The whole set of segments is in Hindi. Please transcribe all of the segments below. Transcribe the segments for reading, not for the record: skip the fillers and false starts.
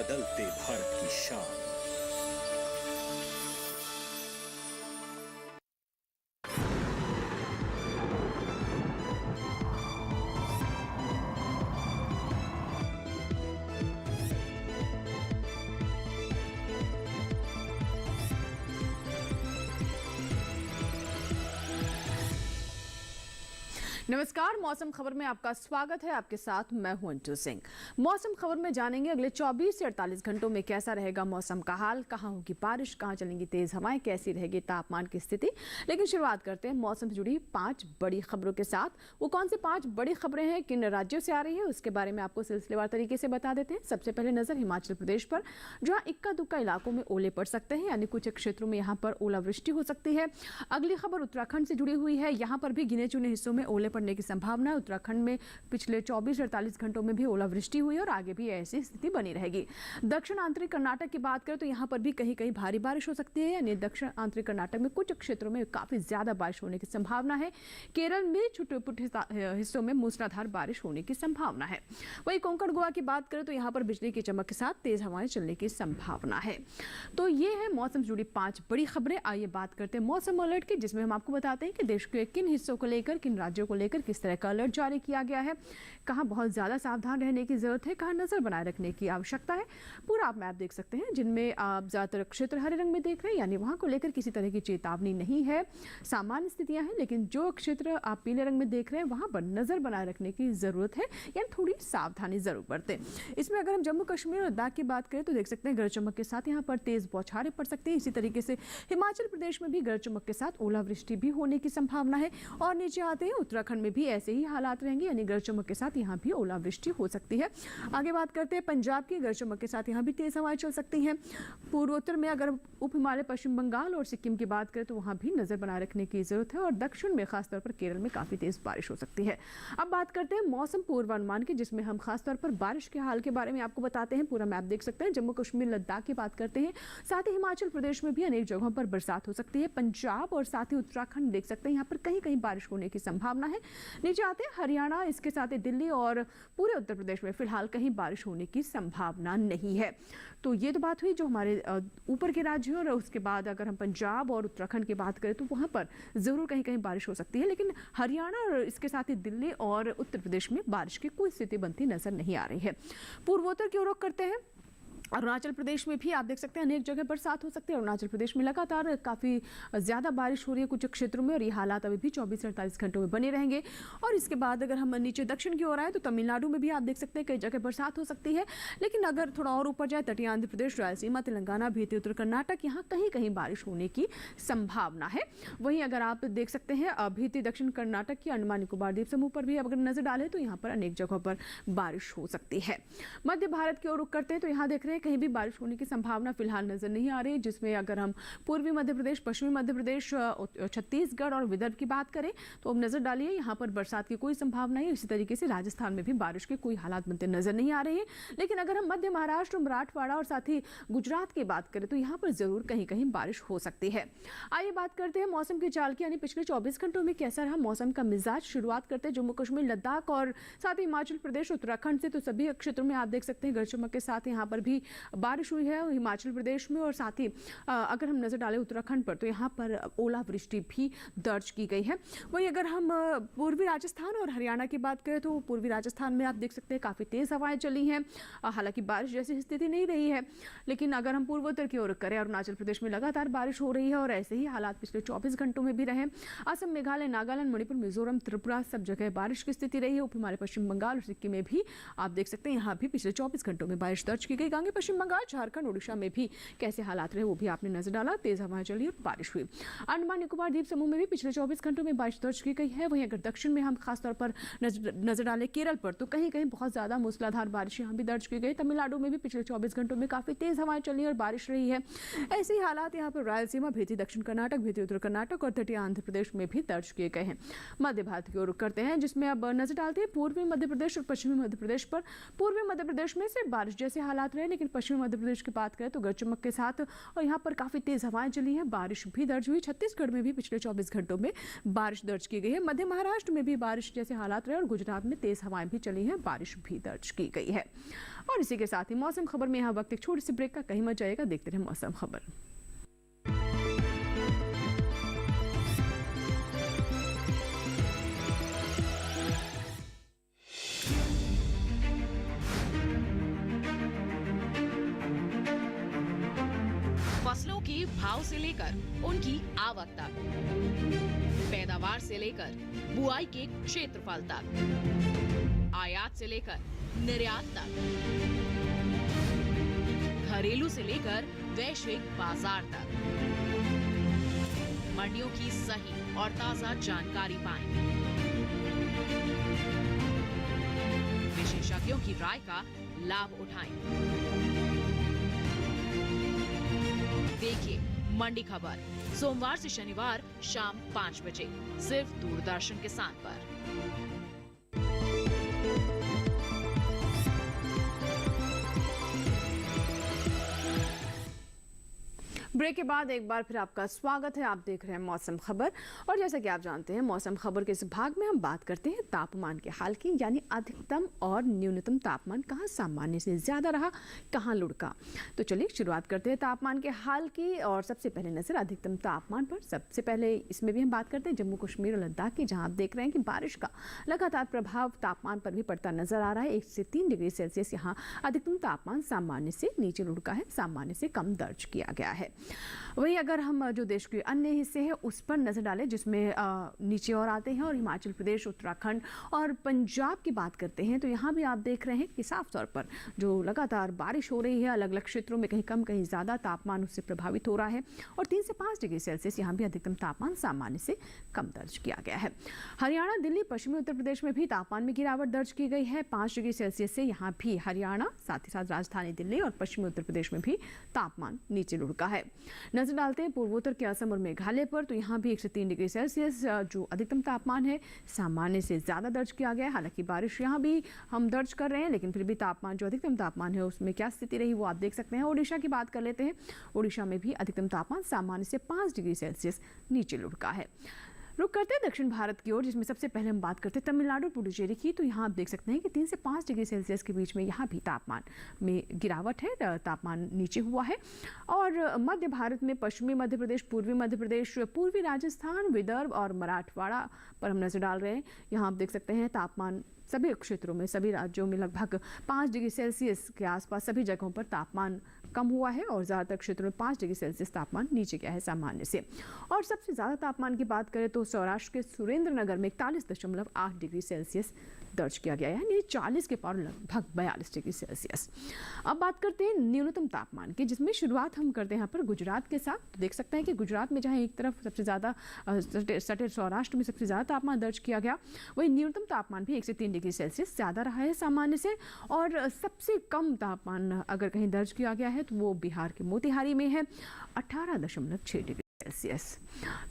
बदलते भारत की शान। नमस्कार, मौसम खबर में आपका स्वागत है। आपके साथ मैं हूं अंजू सिंह। मौसम खबर में जानेंगे अगले 24 से 48 घंटों में कैसा रहेगा मौसम का हाल, कहां होगी बारिश, कहां चलेंगी तेज हवाएं, कैसी रहेगी तापमान की स्थिति। लेकिन शुरुआत करते हैं मौसम से जुड़ी 5 बड़ी खबरों के साथ। वो कौन सी 5 बड़ी खबरें हैं, किन राज्यों से आ रही है, उसके बारे में आपको सिलसिलेवार तरीके से बता देते हैं। सबसे पहले नजर हिमाचल प्रदेश पर, जहां इक्का दुक्का इलाकों में ओले पड़ सकते हैं, यानी कुछ क्षेत्रों में यहाँ पर ओलावृष्टि हो सकती है। अगली खबर उत्तराखंड से जुड़ी हुई है। यहाँ पर भी गिने चुने हिस्सों में ओले पड़ने की संभावना है। उत्तराखंड में पिछले 24-48 घंटों में भी ओलावृष्टि हुई और आगे भी ऐसी स्थिति बनी रहेगी। दक्षिण आंतरिक कर्नाटक की बात करें तो यहाँ पर भी कहीं कहीं भारी बारिश हो सकती है, यानी दक्षिण आंतरिक कर्नाटक में कुछ क्षेत्रों में काफी ज्यादा बारिश होने की संभावना है। केरल में छोटे छोटे हिस्सों में मूसलाधार बारिश होने की संभावना है। वहीं कोंकण गोवा की बात करें तो यहाँ पर बिजली की चमक के साथ तेज हवाएं चलने की संभावना है। तो ये है मौसम से जुड़ी 5 बड़ी खबरें। आइए बात करते हैं मौसम अलर्ट की, जिसमें हम आपको बताते हैं कि देश के किन हिस्सों को लेकर, किन राज्यों को लेकर किस तरह का अलर्ट जारी किया गया है, कहां बहुत ज्यादा सावधान रहने की जरूरत है, कहां नजर बनाए रखने की आवश्यकता है। पूरा आप मैप देख सकते हैं, जिनमें आप ज्यादातर क्षेत्र हरे रंग में देख रहे हैं, यानी वहां को लेकर किसी तरह की चेतावनी नहीं है, सामान्य स्थितियां हैं। लेकिन जो क्षेत्र आप पीले रंग में देख रहे हैं वहां पर नजर बनाए रखने की जरूरत है, यानी थोड़ी सावधानी जरूर बरतें। इसमें अगर हम जम्मू कश्मीर और लद्दाख की बात करें तो देख सकते हैं गरज चमक के साथ यहाँ पर तेज बौछारें पड़ सकती हैं। इसी तरीके से हिमाचल प्रदेश में भी गरज चमक के साथ ओलावृष्टि भी होने की संभावना है। और नीचे आते हैं उत्तराखंड में भी ऐसे ही हालात रहेंगे, यानी गरज चमक के साथ यहाँ भी ओलावृष्टि हो सकती है। आगे बात करते हैं पंजाब की। गरज चमक के साथ यहाँ भी तेज हवाएं चल सकती हैं। पूर्वोत्तर में अगर उप हिमालय, पश्चिम बंगाल और सिक्किम की बात करें तो वहाँ भी नजर बनाए रखने की जरूरत है। और दक्षिण में खासतौर पर केरल में काफी तेज बारिश हो सकती है। अब बात करते हैं मौसम पूर्वानुमान की, जिसमें हम खासतौर पर बारिश के हाल के बारे में आपको बताते हैं। पूरा मैप देख सकते हैं। जम्मू कश्मीर, लद्दाख की बात करते हैं, साथ ही हिमाचल प्रदेश में भी अनेक जगहों पर बरसात हो सकती है। पंजाब और साथ ही उत्तराखंड देख सकते हैं, यहाँ पर कहीं कहीं बारिश होने की संभावना है। नीचे आते हैं हरियाणा, इसके साथ ही दिल्ली और पूरे उत्तर प्रदेश में फिलहाल कहीं बारिश होने की संभावना नहीं है। तो ये तो बात हुई जो हमारे ऊपर के राज्य हैं। और उसके बाद अगर हम पंजाब और उत्तराखंड की बात करें तो वहां पर जरूर कहीं कहीं बारिश हो सकती है, लेकिन हरियाणा और इसके साथ ही दिल्ली और उत्तर प्रदेश में बारिश की कोई स्थिति बनती नजर नहीं आ रही है। पूर्वोत्तर की ओर रुख करते हैं। अरुणाचल प्रदेश में भी आप देख सकते हैं अनेक जगह बरसात हो सकती है। अरुणाचल प्रदेश में लगातार काफ़ी ज़्यादा बारिश हो रही है कुछ क्षेत्रों में, और ये हालात अभी भी 24 से 48 घंटों में बने रहेंगे। और इसके बाद अगर हम नीचे दक्षिण की ओर आए तो तमिलनाडु में भी आप देख सकते हैं कई जगह बरसात हो सकती है। लेकिन अगर थोड़ा और ऊपर जाए, तटीय आंध्र प्रदेश, रायलसीमा, तेलंगाना, भीती उत्तर कर्नाटक, यहाँ कहीं कहीं बारिश होने की संभावना है। वहीं अगर आप देख सकते हैं भीती दक्षिण कर्नाटक की अंडमान निकोबार द्वीप समूह पर भी अगर नजर डालें तो यहाँ पर अनेक जगहों पर बारिश हो सकती है। मध्य भारत की ओर रुख करते हैं तो यहाँ देख रहे हैं कहीं भी बारिश होने की संभावना फिलहाल नजर नहीं आ रही, जिसमें अगर हम पूर्वी मध्य प्रदेश, पश्चिमी मध्य प्रदेश, छत्तीसगढ़ और विदर्भ की बात करें तो अब नजर डालिए यहाँ पर बरसात की कोई संभावना नहीं। इसी तरीके से राजस्थान में भी बारिश के कोई हालात बनते नजर नहीं आ रहे हैं। लेकिन अगर हम मध्य महाराष्ट्र, मराठवाड़ा और साथ ही गुजरात की बात करें तो यहाँ पर जरूर कहीं कहीं बारिश हो सकती है। आइए बात करते हैं मौसम की चाल की, यानी पिछले 24 घंटों में कैसा रहा मौसम का मिजाज। शुरुआत करते हैं जम्मू कश्मीर, लद्दाख और साथ ही हिमाचल प्रदेश, उत्तराखंड से। तो सभी क्षेत्रों में आप देख सकते हैं गरज चमक के साथ यहाँ पर भी बारिश हुई है हिमाचल प्रदेश में। और साथ ही अगर हम नजर डालें उत्तराखंड पर तो यहाँ पर ओलावृष्टि भी दर्ज की गई है। वहीं अगर हम पूर्वी राजस्थान और हरियाणा की बात करें तो पूर्वी राजस्थान में आप देख सकते हैं काफी तेज हवाएं चली हैं। हालांकि बारिश जैसी स्थिति नहीं रही है। लेकिन अगर हम पूर्वोत्तर की ओर करें, अरुणाचल प्रदेश में लगातार बारिश हो रही है और ऐसे ही हालात पिछले 24 घंटों में भी रहे। असम, मेघालय, नागालैंड, मणिपुर, मिजोरम, त्रिपुरा, सब जगह बारिश की स्थिति रही है। उप हिमालय, पश्चिम बंगाल और सिक्किम में भी आप देख सकते हैं यहाँ भी पिछले 24 घंटों में बारिश दर्ज की गई। आगे पश्चिम बंगाल, झारखंड, उड़ीसा में भी कैसे हालात रहे वो भी आपने नजर डाला। तेज हवाएं चली और बारिश हुई। अंडमान निकोबार द्वीप समूह में भी पिछले 24 घंटों में बारिश दर्ज की गई है। वहीं अगर दक्षिण में हम खासतौर पर नजर डालें केरल पर तो कहीं कहीं बहुत ज्यादा मूसलाधार बारिश यहाँ भी दर्ज की गई। तमिलनाडु में भी पिछले 24 घंटों में काफी तेज हवाएं चली और बारिश रही है। ऐसे ही हालात यहाँ पर रायलसीमा, भीती दक्षिण कर्नाटक, भीती उत्तर कर्नाटक और तटीय आंध्र प्रदेश में भी दर्ज किए गए हैं। मध्य भारत की ओर रुख करते हैं, जिसमें अब नजर डालते हैं पूर्वी मध्य प्रदेश और पश्चिमी मध्य प्रदेश पर। पूर्वी मध्य प्रदेश में सिर्फ बारिश जैसे हालात रहे, लेकिन लेकिन पश्चिमी मध्य प्रदेश की बात करें तो गरज चमक के साथ और यहाँ पर काफ़ी तेज़ हवाएं चली हैं। बारिश भी दर्ज हुई। छत्तीसगढ़ में भी पिछले 24 घंटों में बारिश दर्ज की गई है। मध्य महाराष्ट्र में भी बारिश जैसे हालात रहे और गुजरात में तेज़ हवाएं भी चली हैं, बारिश भी दर्ज की गई है। और इसी के साथ ही मौसम खबर में यहाँ वक्त एक छोटी सी ब्रेक का, कहीं मत जाएगा, देखते रहे मौसम खबर। फसलों के भाव से लेकर उनकी आवक तक, पैदावार से लेकर बुआई के क्षेत्रफल तक, आयात से लेकर निर्यात तक, घरेलू से लेकर वैश्विक बाजार तक, मंडियों की सही और ताजा जानकारी पाएं। विशेषज्ञों की राय का लाभ उठाएं। देखिए मंडी खबर सोमवार से शनिवार शाम 5 बजे सिर्फ दूरदर्शन किसान पर। ब्रेक के बाद एक बार फिर आपका स्वागत है। आप देख रहे हैं मौसम खबर और जैसा कि आप जानते हैं मौसम खबर के इस भाग में हम बात करते हैं तापमान के हाल की, यानी अधिकतम और न्यूनतम तापमान कहाँ सामान्य से ज़्यादा रहा, कहाँ लुढ़का। तो चलिए शुरुआत करते हैं तापमान के हाल की और सबसे पहले नजर अधिकतम तापमान पर। सबसे पहले इसमें भी हम बात करते हैं जम्मू कश्मीर और लद्दाख की, जहाँ आप देख रहे हैं कि बारिश का लगातार प्रभाव तापमान पर भी पड़ता नजर आ रहा है। 1 से 3 डिग्री सेल्सियस यहाँ अधिकतम तापमान सामान्य से नीचे लुढ़का है, सामान्य से कम दर्ज किया गया है। वहीं अगर हम जो देश के अन्य हिस्से हैं उस पर नजर डालें, जिसमें नीचे और आते हैं और हिमाचल प्रदेश, उत्तराखंड और पंजाब की बात करते हैं, तो यहाँ भी आप देख रहे हैं कि साफ तौर पर जो लगातार बारिश हो रही है अलग अलग क्षेत्रों में, कहीं कम कहीं ज़्यादा तापमान उससे प्रभावित हो रहा है और 3 से 5 डिग्री सेल्सियस यहाँ भी अधिकतम तापमान सामान्य से कम दर्ज किया गया है। हरियाणा, दिल्ली, पश्चिमी उत्तर प्रदेश में भी तापमान में गिरावट दर्ज की गई है 5 डिग्री सेल्सियस से। यहाँ भी हरियाणा, साथ ही साथ राजधानी दिल्ली और पश्चिमी उत्तर प्रदेश में भी तापमान नीचे लुढ़का है। नजर डालते हैं पूर्वोत्तर के असम और मेघालय पर, तो यहाँ भी 1 से 3 डिग्री सेल्सियस जो अधिकतम तापमान है सामान्य से ज़्यादा दर्ज किया गया है। हालांकि बारिश यहाँ भी हम दर्ज कर रहे हैं, लेकिन फिर भी तापमान जो अधिकतम तापमान है उसमें क्या स्थिति रही वो आप देख सकते हैं। ओडिशा की बात कर लेते हैं। ओडिशा में भी अधिकतम तापमान सामान्य से 5 डिग्री सेल्सियस नीचे लुढ़का है। रुक करते हैं दक्षिण भारत की ओर, जिसमें सबसे पहले हम बात करते हैं तमिलनाडु, पुडुचेरी की। तो यहाँ आप देख सकते हैं कि 3 से 5 डिग्री सेल्सियस के बीच में यहाँ भी तापमान में गिरावट है, तापमान नीचे हुआ है। और मध्य भारत में पश्चिमी मध्य प्रदेश, पूर्वी मध्य प्रदेश, पूर्वी राजस्थान, विदर्भ और मराठवाड़ा पर हम नजर डाल रहे हैं। यहाँ आप देख सकते हैं तापमान सभी क्षेत्रों में, सभी राज्यों में लगभग 5 डिग्री सेल्सियस के आसपास सभी जगहों पर तापमान कम हुआ है और ज़्यादातर क्षेत्रों में 5 डिग्री सेल्सियस तापमान नीचे गया है सामान्य से। और सबसे ज़्यादा तापमान की बात करें तो सौराष्ट्र के सुरेंद्रनगर में 41.8 डिग्री सेल्सियस दर्ज किया गया है, यानी 40 के पार लगभग 42 डिग्री सेल्सियस। अब बात करते हैं न्यूनतम तापमान की, जिसमें शुरुआत हम करते हैं यहाँ पर गुजरात के साथ। तो देख सकते हैं कि गुजरात में जहाँ एक तरफ सबसे ज़्यादा सटे सौराष्ट्र में सबसे ज़्यादा तापमान दर्ज किया गया, वही न्यूनतम तापमान भी 1 से 3 डिग्री सेल्सियस ज़्यादा रहा है सामान्य से। और सबसे कम तापमान अगर कहीं दर्ज किया गया है तो वो बिहार के मोतिहारी में है, 18.6 डिग्री सेल्सियस।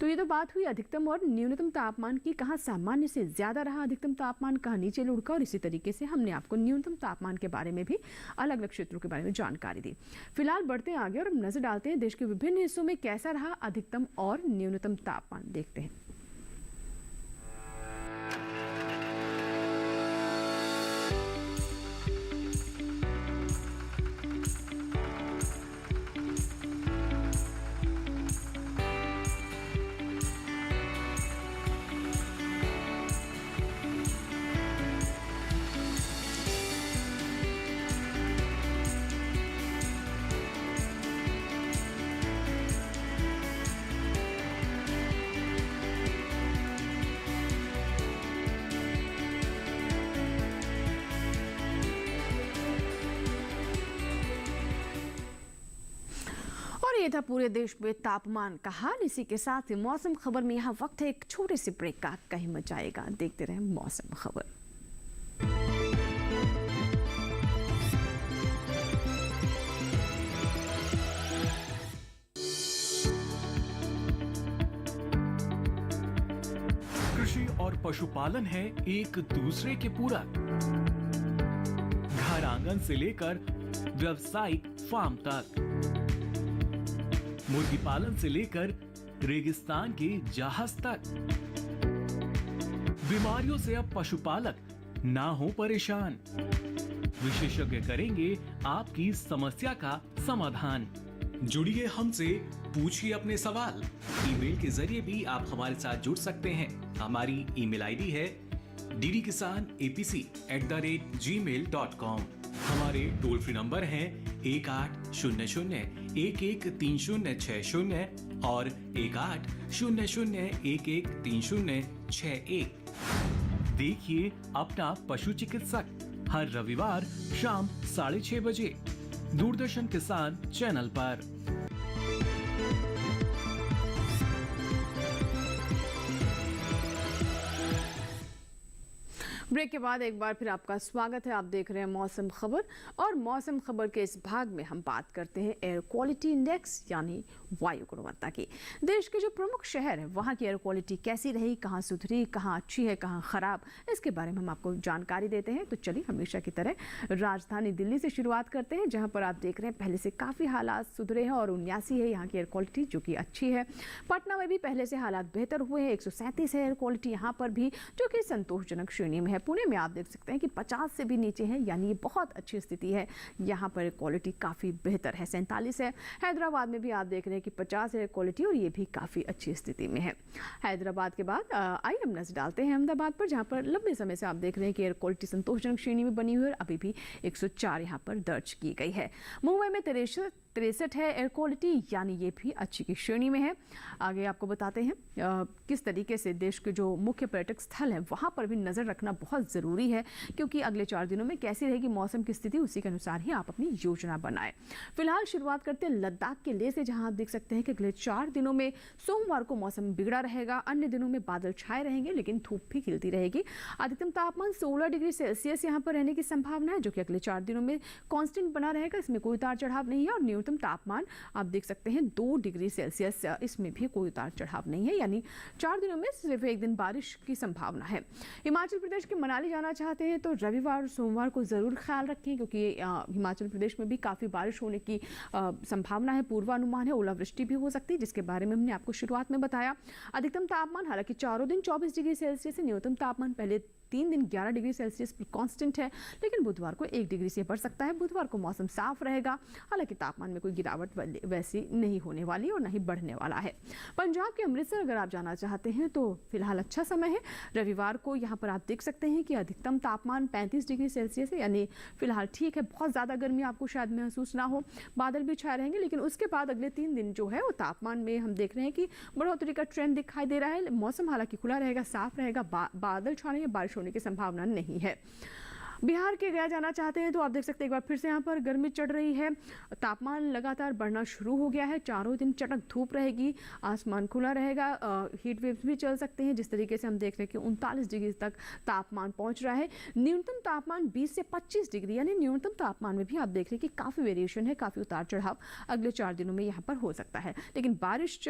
तो ये तो बात हुई अधिकतम और न्यूनतम तापमान की, कहाँ सामान्य से ज़्यादा रहा अधिकतम तापमान, कहाँ नीचे लुढ़का। और इसी तरीके से हमने आपको न्यूनतम तापमान के बारे में भी अलग अलग क्षेत्रों के बारे में जानकारी दी। फिलहाल बढ़ते हैं आगे और हम नजर डालते हैं देश के विभिन्न हिस्सों में कैसा रहा अधिकतम और न्यूनतम तापमान, देखते हैं। ये था पूरे देश में तापमान का हाल। इसी के साथ ही मौसम खबर में यहाँ वक्त है एक छोटे से ब्रेक का, कहीं मत जाएगा, देखते रहें मौसम खबर। कृषि और पशुपालन है एक दूसरे के पूरक। घर आंगन से लेकर व्यावसायिक फार्म तक। मुर्गी पालन से लेकर रेगिस्तान के जहाज तक। बीमारियों से अब पशुपालक ना हो परेशान। विशेषज्ञ करेंगे आपकी समस्या का समाधान। जुड़िए हमसे, पूछिए अपने सवाल। ईमेल के जरिए भी आप हमारे साथ जुड़ सकते हैं। हमारी ईमेल आईडी है ddkisanapc@gmail.com। हमारे टोल फ्री नंबर हैं 1800-113060 और 1800-113061। देखिए अपना पशु चिकित्सक हर रविवार शाम 6:30 बजे दूरदर्शन किसान चैनल पर। ब्रेक के बाद एक बार फिर आपका स्वागत है। आप देख रहे हैं मौसम खबर, और मौसम खबर के इस भाग में हम बात करते हैं एयर क्वालिटी इंडेक्स यानी वायु गुणवत्ता की। देश के जो प्रमुख शहर है वहाँ की एयर क्वालिटी कैसी रही, कहाँ सुधरी, कहाँ अच्छी है, कहाँ खराब, इसके बारे में हम आपको जानकारी देते हैं। तो चलिए हमेशा की तरह राजधानी दिल्ली से शुरुआत करते हैं, जहाँ पर आप देख रहे हैं पहले से काफ़ी हालात सुधरे हैं और 79 है यहाँ की एयर क्वालिटी जो कि अच्छी है। पटना में भी पहले से हालात बेहतर हुए हैं, 137 है एयर क्वालिटी यहाँ पर भी, जो कि संतोषजनक श्रेणी में है। पुणे में आप देख सकते हैं कि 50 से भी नीचे है, यानी ये बहुत अच्छी स्थिति है, यहाँ पर क्वालिटी काफ़ी बेहतर है, 47 है। हैदराबाद में भी आप देख रहे हैं कि 50 है क्वालिटी और ये भी काफ़ी अच्छी स्थिति में है। हैदराबाद के बाद आइए हम नजर डालते हैं अहमदाबाद पर, जहाँ पर लंबे समय से आप देख रहे हैं कि एयर क्वालिटी संतोषजनक श्रेणी में बनी हुई है, अभी भी 104 यहाँ पर दर्ज की गई है। मुंबई में 63 है एयर क्वालिटी, यानी ये भी अच्छी की श्रेणी में है। आगे आपको बताते हैं किस तरीके से देश के जो मुख्य पर्यटक स्थल हैं वहाँ पर भी नज़र रखना बहुत ज़रूरी है, क्योंकि अगले 4 दिनों में कैसी रहेगी मौसम की स्थिति, उसी के अनुसार ही आप अपनी योजना बनाएं। फिलहाल शुरुआत करते हैं लद्दाख के लेह से, जहाँ आप देख सकते हैं कि अगले 4 दिनों में सोमवार को मौसम बिगड़ा रहेगा, अन्य दिनों में बादल छाए रहेंगे लेकिन धूप भी खिलती रहेगी। अधिकतम तापमान 16 डिग्री सेल्सियस यहाँ पर रहने की संभावना है, जो कि अगले 4 दिनों में कांस्टेंट बना रहेगा, इसमें कोई उतार चढ़ाव नहीं है। और न्यूनतम तापमान आप देख सकते हैं 2 डिग्री सेल्सियस, इसमें भी कोई उतार चढ़ाव नहीं है, यानी 4 दिनों में सिर्फ एक दिन बारिश की संभावना है। हिमाचल प्रदेश के मनाली जाना चाहते हैं तो रविवार और सोमवार को ज़रूर ख्याल रखें, क्योंकि हिमाचल प्रदेश में भी काफ़ी बारिश होने की संभावना है, पूर्वानुमान है, ओलावृष्टि भी हो सकती है, जिसके बारे में हमने आपको शुरुआत में बताया। अधिकतम तापमान हालांकि चारों दिन 24 डिग्री सेल्सियस है, न्यूनतम तापमान पहले 3 दिन 11 डिग्री सेल्सियस पर कांस्टेंट है, लेकिन बुधवार को 1 डिग्री से बढ़ सकता है। बुधवार को मौसम साफ रहेगा, हालांकि तापमान में कोई गिरावट वैसी नहीं होने वाली और नहीं बढ़ने वाला है। पंजाब के अमृतसर अगर आप जाना चाहते हैं तो फिलहाल अच्छा समय है। रविवार को यहाँ पर आप देख सकते हैं कि अधिकतम तापमान 35 डिग्री सेल्सियस है, यानी फिलहाल ठीक है, बहुत ज़्यादा गर्मी आपको शायद महसूस ना हो, बादल भी छाए रहेंगे, लेकिन उसके बाद अगले 3 दिन जो है वो तापमान में हम देख रहे हैं कि बढ़ोतरी का ट्रेंड दिखाई दे रहा है। मौसम हालांकि खुला रहेगा, साफ रहेगा, बादल छाने, बारिश होने की संभावना नहीं है। बिहार के गया जाना चाहते हैं तो आप देख सकते हैं एक बार फिर से यहाँ पर गर्मी चढ़ रही है, तापमान लगातार बढ़ना शुरू हो गया है, चारों दिन चटक धूप रहेगी, आसमान खुला रहेगा, हीट वेव्स भी चल सकते हैं, जिस तरीके से हम देख रहे हैं कि 39 डिग्री तक तापमान पहुँच रहा है। न्यूनतम तापमान 20 से 25 डिग्री, यानी न्यूनतम तापमान में भी आप देख रहे हैं कि काफ़ी वेरिएशन है, काफ़ी उतार चढ़ाव अगले 4 दिनों में यहाँ पर हो सकता है, लेकिन बारिश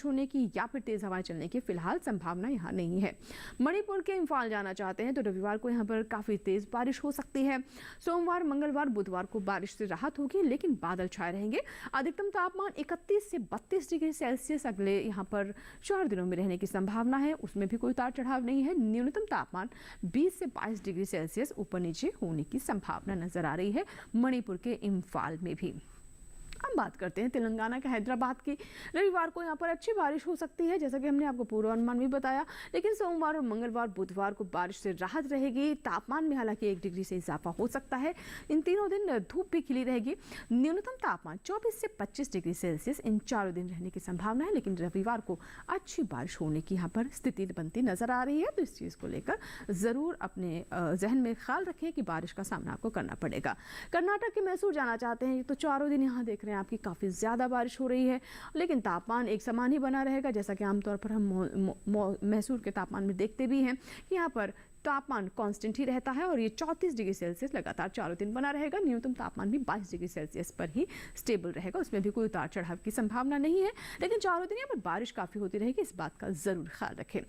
होने की या फिर तेज़ हवाएं चलने की फिलहाल संभावना यहाँ नहीं है। मणिपुर के इम्फाल जाना चाहते हैं तो रविवार को यहाँ पर काफ़ी तेज़ बारिश हो सकती है। सोमवार, मंगलवार, बुधवार को बारिश से राहत होगी, लेकिन बादल छाए रहेंगे। अधिकतम तापमान 31 से 32 डिग्री सेल्सियस अगले यहाँ पर 4 दिनों में रहने की संभावना है, उसमें भी कोई उतार चढ़ाव नहीं है। न्यूनतम तापमान 20 से 22 डिग्री सेल्सियस ऊपर नीचे होने की संभावना नजर आ रही है मणिपुर के इम्फाल में भी। हम बात करते हैं तेलंगाना के हैदराबाद की। रविवार को यहाँ पर अच्छी बारिश हो सकती है, जैसा कि हमने आपको पूर्वानुमान भी बताया, लेकिन सोमवार और मंगलवार, बुधवार को बारिश से राहत रहेगी। तापमान में हालांकि 1 डिग्री से इजाफा हो सकता है। इन तीनों दिन धूप भी खिली रहेगी। न्यूनतम तापमान 24 से 25 डिग्री सेल्सियस इन चारों दिन रहने की संभावना है, लेकिन रविवार को अच्छी बारिश होने की यहाँ पर स्थिति बनती नजर आ रही है, तो इस चीज़ को लेकर ज़रूर अपने जहन में ख्याल रखें कि बारिश का सामना आपको करना पड़ेगा। कर्नाटक के मैसूर जाना चाहते हैं तो चारों दिन यहाँ देख रहे हैं आपकी काफ़ी ज़्यादा बारिश हो रही है, लेकिन तापमान एक समान ही बना रहेगा, जैसा कि आमतौर पर हम मैसूर के तापमान में देखते भी हैं कि यहाँ पर तापमान कांस्टेंट ही रहता है और ये 34 डिग्री सेल्सियस लगातार चारों दिन बना रहेगा। न्यूनतम तापमान भी 22 डिग्री सेल्सियस पर ही स्टेबल रहेगा, उसमें भी कोई उतार चढ़ाव की संभावना नहीं है। लेकिन चारों दिन यहाँ पर बारिश काफ़ी होती रहेगी, इस बात का ज़रूर ख्याल रखें।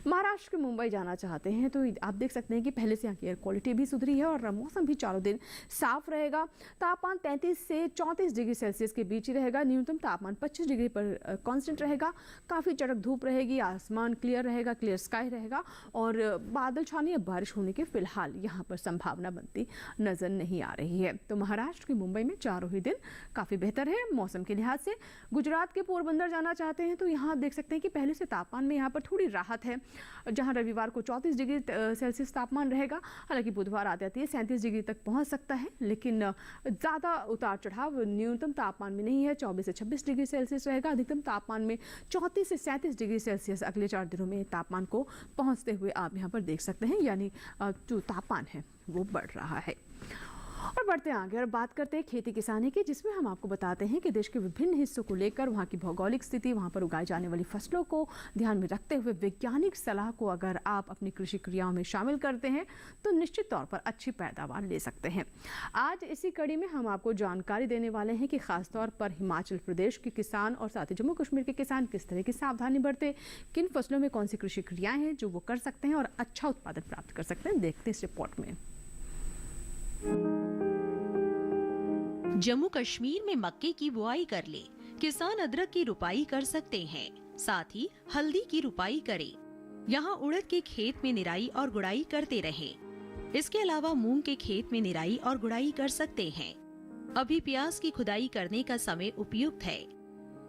महाराष्ट्र के मुंबई जाना चाहते हैं तो आप देख सकते हैं कि पहले से यहाँ की एयर क्वालिटी भी सुधरी है और मौसम भी चारों दिन साफ रहेगा। तापमान 33 से 34 डिग्री सेल्सियस के बीच ही रहेगा। न्यूनतम तापमान 25 डिग्री पर कांस्टेंट रहेगा। काफ़ी चड़क धूप रहेगी, आसमान क्लियर रहेगा, क्लियर स्काई रहेगा और बादल छाने या बारिश होने की फिलहाल यहाँ पर संभावना बनती नजर नहीं आ रही है। तो महाराष्ट्र के मुंबई में चारों ही दिन काफ़ी बेहतर है मौसम के लिहाज से। गुजरात के पोरबंदर जाना चाहते हैं तो यहाँ देख सकते हैं कि पहले से तापमान में यहाँ पर थोड़ी राहत है, जहाँ रविवार को 34 डिग्री सेल्सियस तापमान रहेगा। हालांकि बुधवार आते आते 37 डिग्री तक पहुँच सकता है, लेकिन ज़्यादा उतार चढ़ाव न्यूनतम तापमान में नहीं है। 24 से 26 डिग्री सेल्सियस रहेगा। अधिकतम तापमान में 34 से 37 डिग्री सेल्सियस अगले 4 दिनों में तापमान को पहुंचते हुए आप यहाँ पर देख सकते हैं, यानी जो तापमान है वो बढ़ रहा है। और बढ़ते आगे और बात करते हैं खेती किसानी की, जिसमें हम आपको बताते हैं कि देश के विभिन्न हिस्सों को लेकर वहाँ की भौगोलिक स्थिति, वहाँ पर उगाई जाने वाली फसलों को ध्यान में रखते हुए वैज्ञानिक सलाह को अगर आप अपनी कृषि क्रियाओं में शामिल करते हैं तो निश्चित तौर पर अच्छी पैदावार ले सकते हैं। आज इसी कड़ी में हम आपको जानकारी देने वाले हैं कि खासतौर पर हिमाचल प्रदेश के किसान और साथ ही जम्मू कश्मीर के किसान किस तरह की सावधानी बरते, किन फसलों में कौन सी कृषि क्रियाएं हैं जो वो कर सकते हैं और अच्छा उत्पादन प्राप्त कर सकते हैं। देखते हैं इस रिपोर्ट में। जम्मू कश्मीर में मक्के की बुआई कर ले, किसान अदरक की रुपाई कर सकते हैं, साथ ही हल्दी की रुपाई करें। यहाँ उड़द के खेत में निराई और गुड़ाई करते रहें। इसके अलावा मूंग के खेत में निराई और गुड़ाई कर सकते हैं। अभी प्याज की खुदाई करने का समय उपयुक्त है।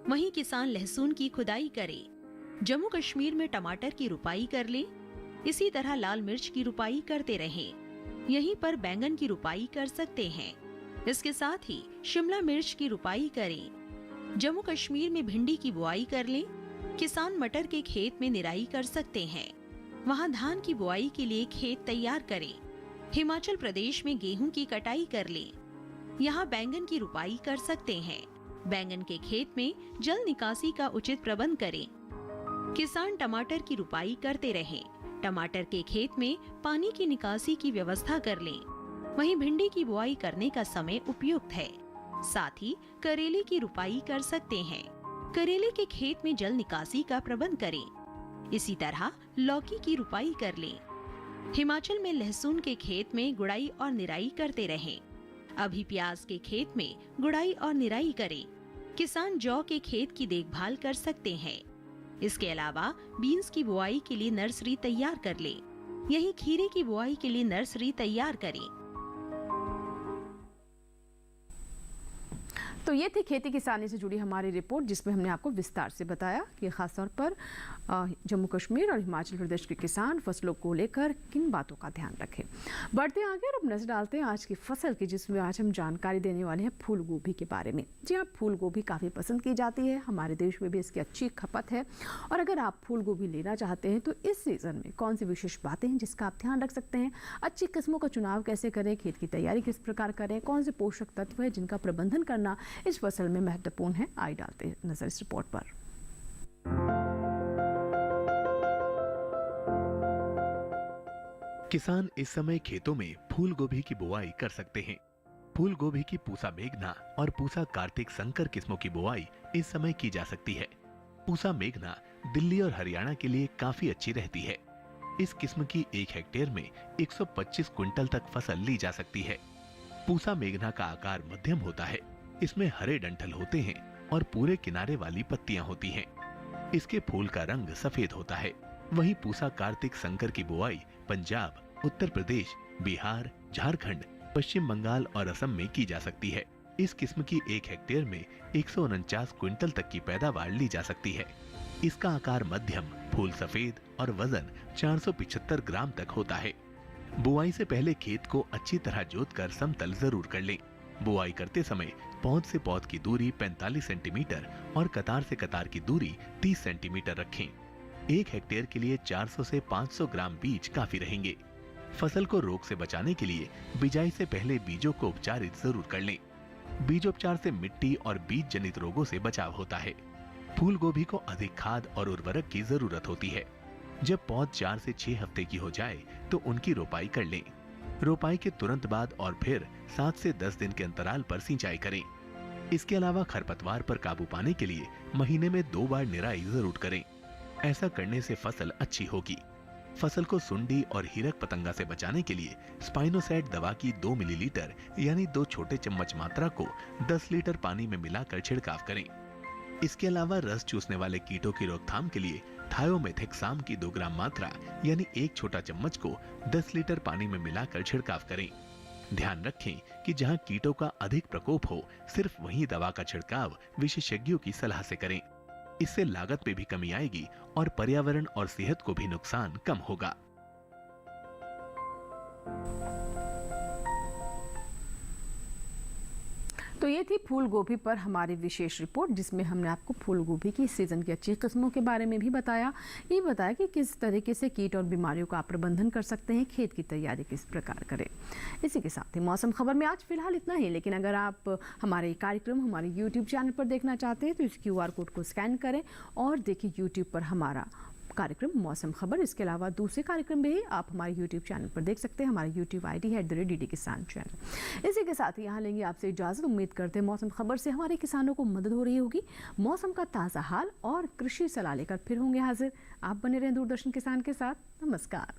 वहीं किसान लहसुन की खुदाई करे। जम्मू कश्मीर में टमाटर की रुपाई कर ले, इसी तरह लाल मिर्च की रुपाई करते रहें। यहीं पर बैंगन की रुपाई कर सकते हैं। इसके साथ ही शिमला मिर्च की रुपाई करें। जम्मू कश्मीर में भिंडी की बुआई कर लें। किसान मटर के खेत में निराई कर सकते हैं। वहां धान की बुआई के लिए खेत तैयार करें। हिमाचल प्रदेश में गेहूं की कटाई कर लें। यहाँ बैंगन की रुपाई कर सकते हैं। बैंगन के खेत में जल निकासी का उचित प्रबंध करें। किसान टमाटर की रुपाई करते रहें। टमाटर के खेत में पानी की निकासी की व्यवस्था कर लें। वहीं भिंडी की बुआई करने का समय उपयुक्त है। साथ ही करेले की रुपाई कर सकते हैं। करेले के खेत में जल निकासी का प्रबंध करें। इसी तरह लौकी की रुपाई कर लें। हिमाचल में लहसुन के खेत में गुड़ाई और निराई करते रहें। अभी प्याज के खेत में गुड़ाई और निराई करें। किसान जौ के खेत की देखभाल कर सकते हैं। इसके अलावा बीन्स की बुआई के लिए नर्सरी तैयार कर लें। यही खीरे की बुआई के लिए नर्सरी तैयार करें। तो ये थी खेती किसानी से जुड़ी हमारी रिपोर्ट, जिसमें हमने आपको विस्तार से बताया कि खासतौर पर जम्मू कश्मीर और हिमाचल प्रदेश के किसान फसलों को लेकर किन बातों का ध्यान रखें। बढ़ते आगे और अब नजर डालते हैं आज की फसल की, जिसमें आज हम जानकारी देने वाले हैं फूल गोभी के बारे में। जी हाँ, फूल गोभी काफ़ी पसंद की जाती है, हमारे देश में भी इसकी अच्छी खपत है। और अगर आप फूल गोभी लेना चाहते हैं तो इस सीज़न में कौन सी विशेष बातें हैं जिसका आप ध्यान रख सकते हैं, अच्छी किस्मों का चुनाव कैसे करें, खेत की तैयारी किस प्रकार करें, कौन से पोषक तत्व है जिनका प्रबंधन करना इस फसल में महत्वपूर्ण है, आइए डालते हैं नजर इस रिपोर्ट पर। किसान इस समय खेतों में फूल गोभी की बुआई कर सकते हैं। फूल गोभी की पूसा मेघना और पूसा कार्तिक संकर किस्मों की बुआई इस समय की जा सकती है। पूसा मेघना दिल्ली और हरियाणा के लिए काफी अच्छी रहती है। इस किस्म की 1 हेक्टेयर में 125 क्विंटल तक फसल ली जा सकती है। पूसा मेघना का आकार मध्यम होता है। इसमें हरे डंठल होते हैं और पूरे किनारे वाली पत्तियां होती हैं। इसके फूल का रंग सफेद होता है। वहीं पूसा कार्तिक संकर की बुआई पंजाब, उत्तर प्रदेश, बिहार, झारखंड, पश्चिम बंगाल और असम में की जा सकती है। इस किस्म की 1 हेक्टेयर में 149 क्विंटल तक की पैदावार ली जा सकती है। इसका आकार मध्यम, फूल सफेद और वजन 475 ग्राम तक होता है। बुआई से पहले खेत को अच्छी तरह जोतकर समतल जरूर कर लें। बुआई करते समय पौध से पौध की दूरी 45 सेंटीमीटर और कतार से कतार की दूरी 30 सेंटीमीटर रखें। 1 हेक्टेयर के लिए 400 से 500 ग्राम बीज काफी रहेंगे। फसल को रोग से बचाने के लिए बिजाई से पहले बीजों को उपचारित जरूर कर लें। बीजोपचार से मिट्टी और बीज जनित रोगों से बचाव होता है। फूल गोभी को अधिक खाद और उर्वरक की जरूरत होती है। जब पौध 4 से 6 हफ्ते की हो जाए तो उनकी रोपाई कर लें। रोपाई के तुरंत बाद और फिर 7 से 10 दिन के अंतराल पर सिंचाई करें। इसके अलावा खरपतवार पर काबू पाने के लिए महीने में 2 बार निराई जरूर करें। ऐसा करने से फसल अच्छी होगी। फसल को सुंडी और हीरक पतंगा से बचाने के लिए स्पाइनोसैड दवा की 2 मिलीलीटर यानी 2 छोटे चम्मच मात्रा को 10 लीटर पानी में मिलाकर छिड़काव करें। इसके अलावा रस चूसने वाले कीटों की रोकथाम के लिए थायोमेथेक्साम की 2 ग्राम मात्रा यानी 1 छोटा चम्मच को 10 लीटर पानी में मिलाकर छिड़काव करें। ध्यान रखें कि जहां कीटों का अधिक प्रकोप हो, सिर्फ वहीं दवा का छिड़काव विशेषज्ञों की सलाह से करें। इससे लागत में भी कमी आएगी और पर्यावरण और सेहत को भी नुकसान कम होगा। तो ये थी फूल गोभी पर हमारी विशेष रिपोर्ट, जिसमें हमने आपको फूल गोभी की सीजन की अच्छी किस्मों के बारे में भी बताया। ये बताया कि किस तरीके से कीट और बीमारियों का आप प्रबंधन कर सकते हैं, खेत की तैयारी किस प्रकार करें। इसी के साथ ही मौसम खबर में आज फिलहाल इतना ही, लेकिन अगर आप हमारे कार्यक्रम हमारे YouTube चैनल पर देखना चाहते हैं तो इस QR कोड को स्कैन करें और देखिए YouTube पर हमारा कार्यक्रम मौसम खबर। इसके अलावा दूसरे कार्यक्रम भी आप हमारे YouTube चैनल पर देख सकते हैं। हमारी YouTube ID है @DD किसान चैनल। इसी के साथ ही यहाँ लेंगे आपसे इजाजत। उम्मीद करते हैं मौसम खबर से हमारे किसानों को मदद हो रही होगी। मौसम का ताज़ा हाल और कृषि सलाह लेकर फिर होंगे हाजिर। आप बने रहें दूरदर्शन किसान के साथ। नमस्कार।